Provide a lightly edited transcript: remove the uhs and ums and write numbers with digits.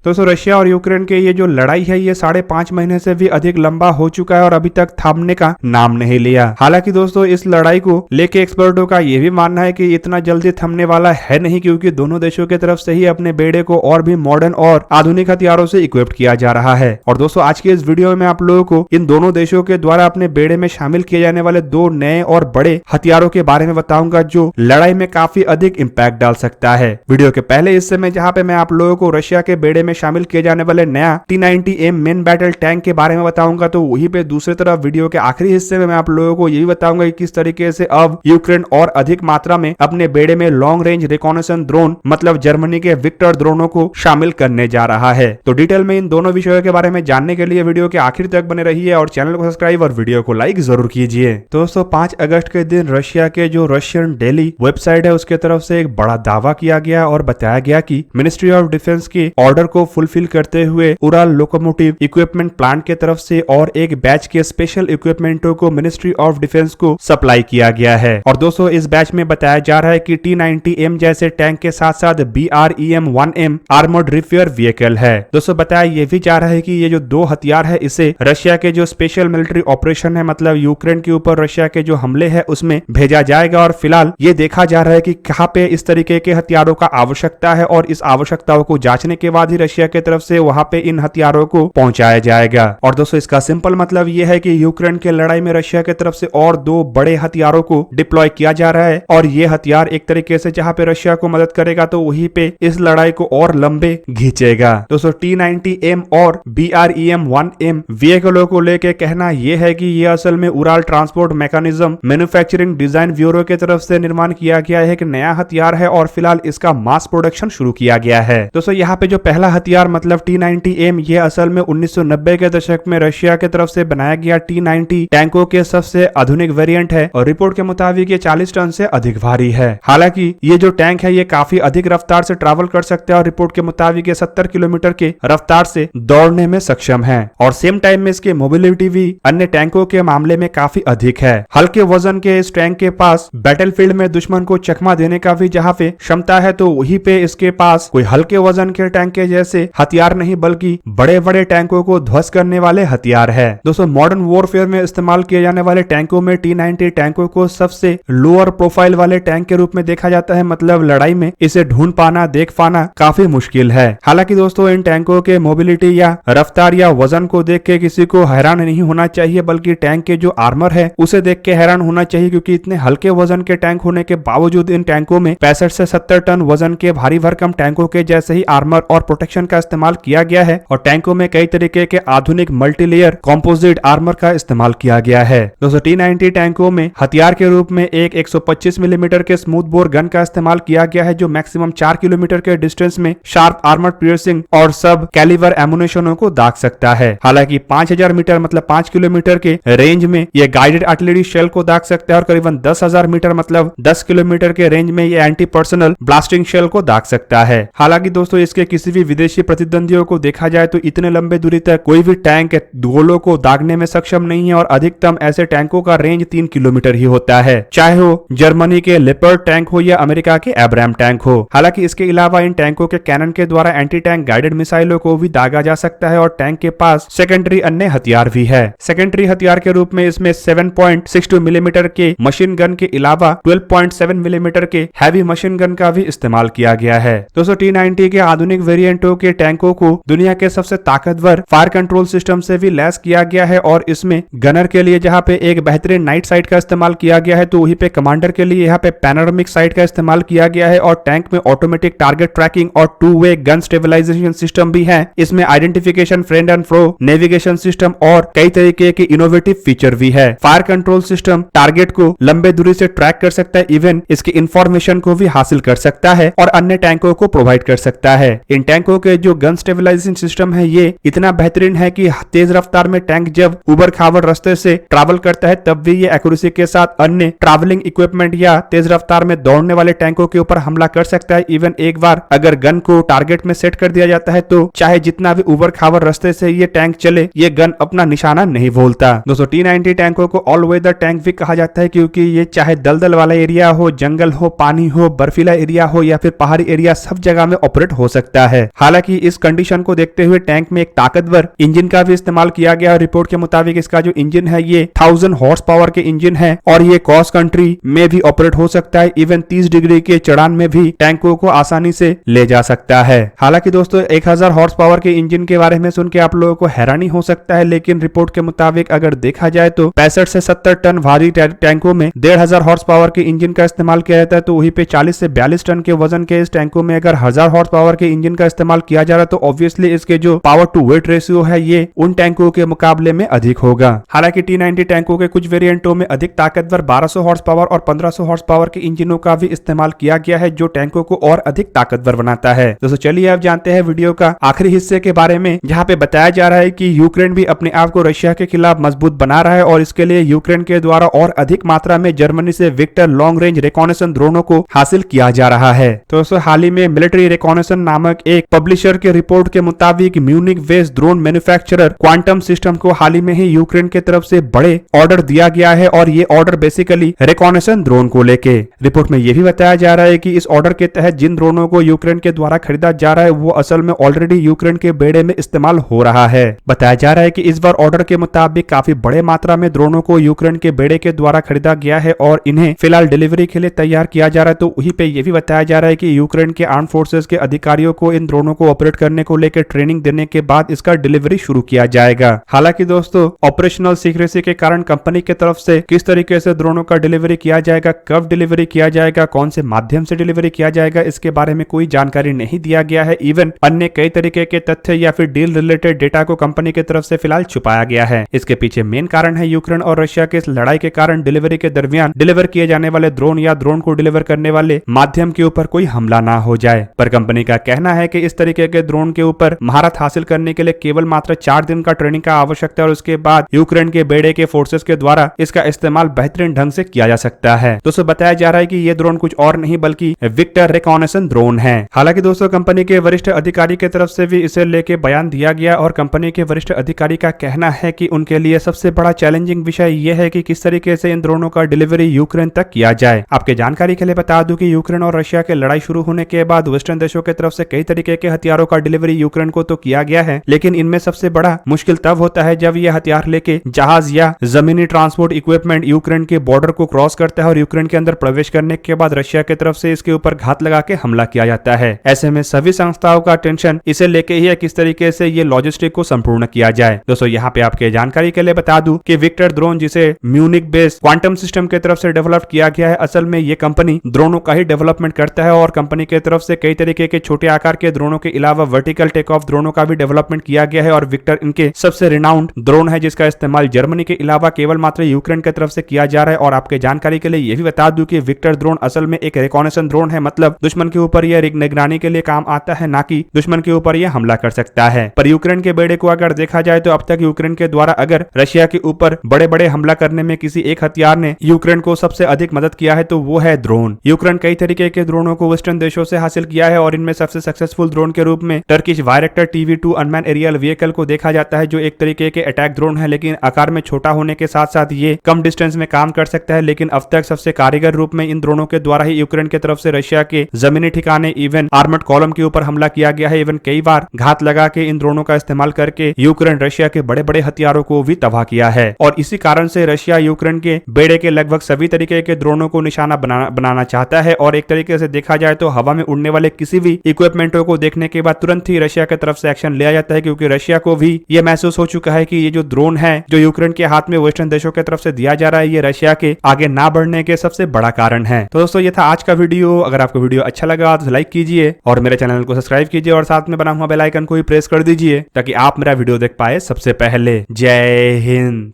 दोस्तों रशिया और यूक्रेन के ये जो लड़ाई है ये 5.5 महीने से भी अधिक लंबा हो चुका है और अभी तक थमने का नाम नहीं लिया। हालांकि दोस्तों इस लड़ाई को लेके एक्सपर्टों का ये भी मानना है कि इतना जल्दी थमने वाला है नहीं, क्योंकि दोनों देशों की तरफ से ही अपने बेड़े को और भी मॉडर्न और आधुनिक हथियारों से इक्विप्ड किया जा रहा है। और दोस्तों आज के इस वीडियो में आप लोगों को इन दोनों देशों के द्वारा अपने बेड़े में शामिल किए जाने वाले 2 नए और बड़े हथियारों के बारे में बताऊंगा जो लड़ाई में काफी अधिक इंपैक्ट डाल सकता है। वीडियो के पहले हिस्से में जहां पे मैं आप लोगों को रशिया के बेड़े में शामिल किए जाने वाले नया T90M मेन बैटल टैंक के बारे में बताऊंगा, तो वहीं पे दूसरी तरफ वीडियो के आखिरी हिस्से में मैं आप लोगों को ये भी बताऊंगा कि किस तरीके से अब यूक्रेन और अधिक मात्रा में अपने बेड़े में लॉन्ग रेंज रिकॉनेसेंस ड्रोन मतलब जर्मनी के विक्टर ड्रोनों को शामिल करने जा रहा है। तो डिटेल में इन दोनों विषयों के बारे में जानने के लिए वीडियो के आखिर तक बने रहिए और चैनल को सब्सक्राइब और वीडियो को लाइक जरूर कीजिए। दोस्तों 5 अगस्त के दिन रशिया के जो रशियन डेली वेबसाइट है उसके तरफ से एक बड़ा दावा किया गया और बताया गया कि मिनिस्ट्री ऑफ डिफेंस के ऑर्डर को फुलफिल करते हुए उराल लोकोमोटिव इक्विपमेंट प्लांट के तरफ से और एक बैच के स्पेशल इक्विपमेंटों को मिनिस्ट्री ऑफ डिफेंस को सप्लाई किया गया है। और दोस्तों इस बैच में बताया जा रहा है कि T90M जैसे टैंक के साथ साथ BREM-1M आर्मर्ड रिपेयर व्हीकल है। दोस्तों बताया ये भी जा रहा है कि ये जो 2 हथियार है इसे रशिया के जो स्पेशल मिलिट्री ऑपरेशन है मतलब यूक्रेन के ऊपर रशिया के जो हमले है उसमें भेजा जाएगा। और फिलहाल ये देखा जा रहा है कि कहां पे इस तरीके के हथियारों का आवश्यकता है और इस आवश्यकताओं को जांचने के बाद ही रशिया की तरफ से वहां पे इन हथियारों को पहुंचाया जाएगा। और दोस्तों इसका सिंपल मतलब ये है कि यूक्रेन के लड़ाई में रशिया की तरफ से और 2 बड़े हथियारों को डिप्लॉय किया जा रहा है और ये हथियार एक तरीके से जहां पे रशिया को मदद करेगा तो वहीं पे इस लड़ाई को और लंबे खींचेगा। दोस्तों T90M और BREM-1M व्हीकलों को लेके कहना यह है कि ये असल में Ural transport mechanism manufacturing design bureau की तरफ से निर्माण किया गया है, एक नया हथियार है और फिलहाल इसका मास प्रोडक्शन शुरू किया गया है। दोस्तों यहाँ पे जो पहला हथियार मतलब T90M ये असल में 1990 के दशक में रशिया की तरफ से बनाया गया T90 टैंकों के सबसे आधुनिक वेरिएंट है और रिपोर्ट के मुताबिक ये 40 टन से अधिक भारी है। हालांकि ये जो टैंक है ये काफी अधिक रफ्तार से ट्रैवल कर सकता है और रिपोर्ट के मुताबिक ये 70 किलोमीटर के रफ्तार से दौड़ने में सक्षम है और सेम टाइम में इसकी मोबिलिटी भी अन्य टैंकों के मामले में काफी अधिक है। हल्के वजन के इस टैंक के पास बैटलफील्ड में दुश्मन को चकमा देने का भी जहां पे क्षमता है तो वहीं पे इसके पास कोई हल्के वजन के टैंक के जैसे हथियार नहीं बल्कि बड़े बड़े टैंकों को ध्वस्त करने वाले हथियार है। दोस्तों मॉडर्न वॉरफेयर में इस्तेमाल किए जाने वाले टैंकों में T90 टैंकों को सबसे लोअर प्रोफाइल वाले टैंक के रूप में देखा जाता है, मतलब लड़ाई में इसे ढूंढ पाना देख पाना काफी मुश्किल है। हालांकि दोस्तों इन टैंकों के मोबिलिटी या रफ्तार या वजन को देख के किसी को हैरान नहीं होना चाहिए, बल्कि टैंक के जो आर्मर है उसे देख के हैरान होना चाहिए, क्योंकि इतने हल्के वजन के टैंक होने के बावजूद इन टैंकों में 65 से 70 टन वजन के भारी भरकम टैंकों के जैसे ही आर्मर और प्रोटेक्शन का इस्तेमाल किया गया है और टैंकों में कई तरीके के आधुनिक मल्टीलेयर कंपोजिट आर्मर का इस्तेमाल किया गया है। दोस्तों T90 टैंकों में हथियार के रूप में एक 125 मिलीमीटर के स्मूथ बोर गन का इस्तेमाल किया गया है जो मैक्सिमम 4 किलोमीटर के डिस्टेंस में शार्प आर्मर पियर्सिंग और सब कैलिबर एमुनेशनों को दाग सकता है। हालांकि 5000 मीटर मतलब 5 किलोमीटर के रेंज में यह गाइडेड आर्टिलरी शेल को दाग सकता है और करीबन 10,000 मीटर मतलब 10 किलोमीटर के रेंज में यह एंटी पर्सनल ब्लास्टिंग शेल को दाग सकता है। हालांकि दोस्तों इसके किसी भी विदेशी प्रतिद्वंदियों को देखा जाए तो इतने लंबे दूरी तक कोई भी टैंक गोलों को दागने में सक्षम नहीं है और अधिकतम ऐसे टैंकों का रेंज 3 किलोमीटर ही होता है, चाहे वो जर्मनी के लेपर्ड टैंक हो या अमेरिका के एब्राम टैंक हो। हालांकि इसके अलावा इन टैंकों के कैनन के द्वारा एंटी टैंक गाइडेड मिसाइलों को भी दागा जा सकता है और टैंक के पास सेकेंडरी अन्य हथियार भी है। सेकेंडरी हथियार के रूप में इसमें 7.62 मिलीमीटर के मशीन गन के अलावा 12.7 मिलीमीटर के हैवी मशीन गन का भी इस्तेमाल किया गया है। दोस्तों T90 के आधुनिक वेरिएंटों के टैंकों को दुनिया के सबसे ताकतवर फायर कंट्रोल सिस्टम से भी लैस किया गया है और इसमें गनर के लिए जहां पे एक बेहतरीन नाइट साइट का इस्तेमाल किया गया है तो वहीं पे कमांडर के लिए यहाँ पे पैनोरामिक साइट का इस्तेमाल किया गया है और टैंक में ऑटोमेटिक टारगेट ट्रैकिंग और 2-वे गन स्टेबलाइजेशन सिस्टम भी है। इसमें identification friend and fro navigation system और कई तरीके के इनोवेटिव फीचर भी है। फायर कंट्रोल सिस्टम टारगेट को लंबे दूरी से ट्रैक कर सकता है, इवन इसकी इंफॉर्मेशन को भी हासिल कर सकता है और अन्य टैंकों को प्रोवाइड कर सकता है। इन टैंकों के जो गन स्टेबलाइजेशन सिस्टम है ये इतना बेहतरीन है कि तेज रफ्तार में टैंक जब उबड़ खाबड़ रास्ते से ट्रैवल करता है तब भी ये एक्यूरेसी के साथ अन्य ट्रैवलिंग इक्विपमेंट या तेज रफ्तार में दौड़ने वाले टैंकों के ऊपर हमला कर सकता है। इवन एक बार अगर गन को टारगेट में सेट कर दिया जाता है तो चाहे जितना भी उबड़ खाबड़ रास्ते से ये टैंक चले ये गन अपना निशाना नहीं भूलता। दोस्तों T90 टैंकों को ऑल वेदर टैंक भी कहा जाता है क्योंकि ये चाहे दलदल वाला एरिया हो, जंगल हो, पानी हो, बर्फीला एरिया हो या फिर पहाड़ी एरिया, सब जगह में ऑपरेट हो सकता है। हालांकि इस कंडीशन को देखते हुए टैंक में एक ताकतवर इंजन का भी इस्तेमाल किया गया और रिपोर्ट के मुताबिक इसका जो इंजन है ये 1000 हॉर्स पावर के इंजन है और ये क्रॉस कंट्री में भी ऑपरेट हो सकता है। इवन 30 डिग्री के चढ़ान में भी टैंकों को आसानी से ले जा सकता है। हालांकि दोस्तों 1000 हॉर्स पावर के इंजन के बारे में सुन के आप लोगों को हैरानी हो सकता है, लेकिन रिपोर्ट के मुताबिक अगर देखा जाए तो 65 से 70 टन भारी टैंकों में 1500 हॉर्स पावर के इंजन का इस्तेमाल किया जाता है। तो वहीं पे 40 से 42 टन के वजन के इस टैंकों में अगर 1000 हॉर्स पावर के इंजन का इस्तेमाल किया जा रहा है तो ऑब्वियसली इसके जो पावर टू वेट रेशियो है ये उन टैंकों के मुकाबले में अधिक होगा। हालांकि T90 टैंकों के कुछ वेरिएंटों में अधिक ताकतवर 1200 हॉर्स पावर और 1500 हॉर्स पावर के इंजनों का भी इस्तेमाल किया गया है, जो टैंकों को और अधिक ताकतवर बनाता है। दोस्तों चलिए अब जानते हैं वीडियो का आखिरी हिस्से के बारे में, जहां पे बताया जा रहा है कि यूक्रेन भी अपने आप को रशिया के खिलाफ मजबूत बना रहा है और इसके लिए यूक्रेन के द्वारा और अधिक मात्रा में जर्मनी से विक्टर लॉन्ग रेंज रिकॉनेसेंस ड्रोनों को हासिल किया जा रहा है। तो दोस्तों हाल ही में मिलिट्री रिकॉनेसेंस नामक एक पब्लिशर के रिपोर्ट के मुताबिक Munich based drone manufacturer quantum system को हाल ही में ही यूक्रेन के तरफ से बड़े ऑर्डर दिया गया है और ये ऑर्डर बेसिकली रिकॉनेसेंस ड्रोन को लेके। रिपोर्ट में यह भी बताया जा रहा है कि इस ऑर्डर के तहत जिन ड्रोनों को यूक्रेन के द्वारा खरीदा जा रहा है वो असल में ऑलरेडी यूक्रेन के बेड़े में इस्तेमाल हो रहा है। बताया जा रहा है कि इस बार ऑर्डर के मुताबिक काफी बड़े मात्रा में ड्रोनों को यूक्रेन के बेड़े के द्वारा खरीदा गया है और इन्हें फिलहाल डिलीवरी के लिए तैयार किया जा रहा है। तो वहीं पे यह भी बताया जा रहा है कि यूक्रेन के आर्म फोर्सेस के अधिकारियों को इन ड्रोनों को ऑपरेट करने को लेकर ट्रेनिंग देने के बाद इसका डिलीवरी शुरू किया जाएगा। हालांकि दोस्तों ऑपरेशनल सीक्रेसी के कारण कंपनी की तरफ से किस तरीके से ड्रोनों का डिलीवरी किया जाएगा, कब डिलीवरी किया जाएगा, कौन से माध्यम से डिलीवरी किया जाएगा, इसके बारे में कोई जानकारी नहीं दिया गया है। इवन अन्य कई तरीके के तथ्य या फिर डील रिलेटेड डेटा को कंपनी की तरफ से फिलहाल छुपाया गया है। इसके पीछे मेन कारण है यूक्रेन और रशिया के इस लड़ाई के कारण डिलीवरी के दरमियान डिलीवर किए जाने वाले ड्रोन या ड्रोन को डिलीवर करने वाले माध्यम के ऊपर कोई हमला ना हो जाए। पर कंपनी का कहना है कि इस तरीके के ड्रोन के ऊपर महारत हासिल करने के लिए केवल मात्र 4 दिन का ट्रेनिंग का आवश्यकता है और उसके बाद यूक्रेन के बेड़े के फोर्सेस के द्वारा इसका इस्तेमाल बेहतरीन ढंग से किया जा सकता है। दोस्तों बताया जा रहा है कि ये ड्रोन कुछ और नहीं बल्कि विक्टर रिकॉनेसेंस ड्रोन है। हालांकि दोस्तों कंपनी के वरिष्ठ अधिकारी की तरफ से भी इसे लेके बयान दिया गया और कंपनी के वरिष्ठ अधिकारी का कहना है कि उनके लिए सबसे बड़ा चैलेंजिंग विषय यह है कि किस तरीके से इन ड्रोनों का डिलीवरी यूक्रेन तक किया जाए। आपके जानकारी के लिए बता दूं कि यूक्रेन और रशिया की लड़ाई शुरू होने के बाद वेस्टर्न देशों की तरफ से कई तरीके के हथियारों का डिलीवरी यूक्रेन को तो किया गया है, लेकिन इनमें सबसे बड़ा मुश्किल तब होता है जब यह हथियार लेके जहाज या जमीनी ट्रांसपोर्ट इक्विपमेंट यूक्रेन के बॉर्डर को क्रॉस करता है और यूक्रेन के अंदर प्रवेश करने के बाद रशिया की तरफ से इसके ऊपर घात लगा के हमला किया जाता है। ऐसे में सभी संस्थाओं का टेंशन इसे लेके ही है किस तरीके से ये लॉजिस्टिक को संपूर्ण किया जाए। दोस्तों यहाँ पे आपके जानकारी के लिए बता दूं कि विक्टर ड्रोन जिसे म्यूनिक बेस्ड क्वांटम सिस्टम की तरफ से डेवलप किया गया है, असल में ये कंपनी ड्रोनों का ही डेवलपमेंट करता है और कंपनी की तरफ से कई तरीके के छोटे आकार के ड्रोनों के अलावा वर्टिकल टेक ऑफ ड्रोनों का भी डेवलपमेंट किया गया है और विक्टर इनके सबसे रिनाउंड ड्रोन है जिसका इस्तेमाल जर्मनी के अलावा केवल मात्र यूक्रेन की तरफ से किया जा रहा है। और आपके जानकारी के लिए यह भी बता दूं कि विक्टर ड्रोन असल में एक रिकॉनेसेंस ड्रोन है, मतलब दुश्मन के ऊपर यह निगरानी के लिए काम आता है, ना कि दुश्मन के ऊपर यह हमला कर सकता है। पर यूक्रेन के बेड़े को अगर देखा जाए तो अब तक यूक्रेन के द्वारा अगर रशिया के ऊपर बड़े बड़े हमला करने में किसी एक हथियार ने यूक्रेन को सबसे अधिक मदद किया है तो वो है ड्रोन। यूक्रेन कई तरीके के ड्रोनों को वेस्टर्न देशों से हासिल किया है और इनमें सबसे सक्सेसफुल ड्रोन के रूप में Turkish Bayraktar TV2 unmanned aerial vehicle को देखा जाता है, जो एक तरीके के अटैक ड्रोन है, लेकिन आकार में छोटा होने के साथ साथ ये कम डिस्टेंस में काम कर सकता है। लेकिन अब तक सबसे कारीगर रूप में इन ड्रोनों के द्वारा ही यूक्रेन की तरफ से रशिया के जमीनी ठिकाने इवन आर्मर्ड कॉलम के ऊपर हमला किया गया है। इवन कई बार घात लगा के इन ड्रोनों का इस्तेमाल करके यूक्रेन रशिया के बड़े बड़े हथियारों को भी तबाह किया है और इसी कारण से रशिया यूक्रेन के बेड़े के लगभग सभी तरीके के ड्रोनों को निशाना बनाना चाहता है। और एक तरीके से देखा जाए तो हवा में उड़ने वाले किसी भी इक्विपमेंटों को देखने के बाद तुरंत ही रशिया की तरफ से एक्शन लिया जाता है, क्योंकि रशिया को भी यह महसूस हो चुका है कि ये जो ड्रोन है जो यूक्रेन के हाथ में वेस्टर्न देशों की तरफ से दिया जा रहा है, ये रशिया के आगे ना बढ़ने के सबसे बड़ा कारण है। तो दोस्तों ये था आज का वीडियो। अगर आपको वीडियो अच्छा लगा तो लाइक कीजिए और मेरे चैनल को सब्सक्राइब कीजिए और साथ में बना हुआ बेल आइकन को भी प्रेस कर दीजिए ताकि आप मेरा वीडियो देख पाए सबसे पहले। जय हिंद।